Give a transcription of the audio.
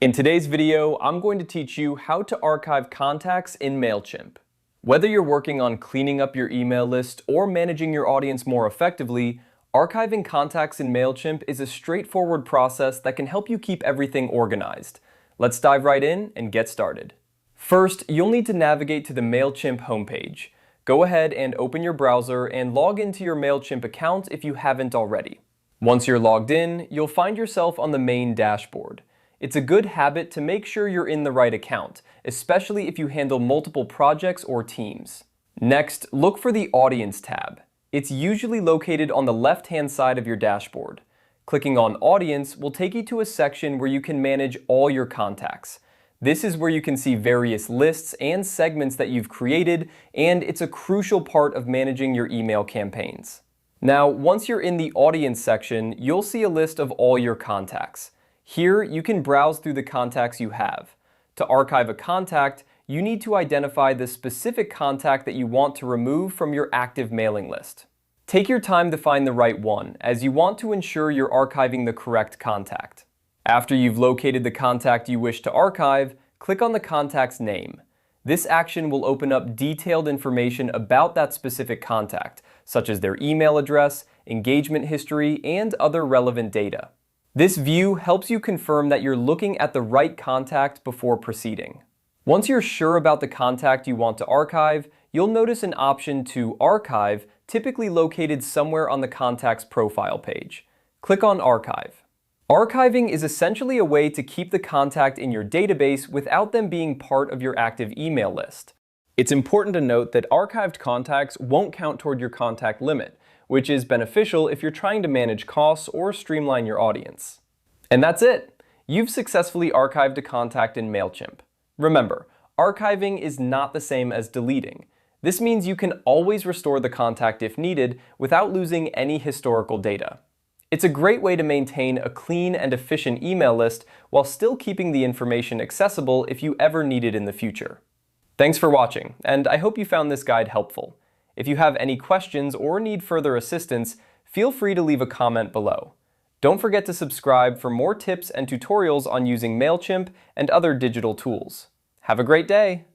In today's video, I'm going to teach you how to archive contacts in Mailchimp. Whether you're working on cleaning up your email list or managing your audience more effectively, archiving contacts in Mailchimp is a straightforward process that can help you keep everything organized. Let's dive right in and get started. First, you'll need to navigate to the Mailchimp homepage. Go ahead and open your browser and log into your Mailchimp account if you haven't already. Once you're logged in, you'll find yourself on the main dashboard. It's a good habit to make sure you're in the right account, especially if you handle multiple projects or teams. Next, look for the Audience tab. It's usually located on the left-hand side of your dashboard. Clicking on Audience will take you to a section where you can manage all your contacts. This is where you can see various lists and segments that you've created, and it's a crucial part of managing your email campaigns. Now, once you're in the Audience section, you'll see a list of all your contacts. Here, you can browse through the contacts you have. To archive a contact, you need to identify the specific contact that you want to remove from your active mailing list. Take your time to find the right one, as you want to ensure you're archiving the correct contact. After you've located the contact you wish to archive, click on the contact's name. This action will open up detailed information about that specific contact, such as their email address, engagement history, and other relevant data. This view helps you confirm that you're looking at the right contact before proceeding. Once you're sure about the contact you want to archive, you'll notice an option to Archive, typically located somewhere on the contact's profile page. Click on Archive. Archiving is essentially a way to keep the contact in your database without them being part of your active email list. It's important to note that archived contacts won't count toward your contact limit, which is beneficial if you're trying to manage costs or streamline your audience. And that's it! You've successfully archived a contact in Mailchimp. Remember, archiving is not the same as deleting. This means you can always restore the contact if needed without losing any historical data. It's a great way to maintain a clean and efficient email list while still keeping the information accessible if you ever need it in the future. Thanks for watching, and I hope you found this guide helpful. If you have any questions or need further assistance, feel free to leave a comment below. Don't forget to subscribe for more tips and tutorials on using Mailchimp and other digital tools. Have a great day!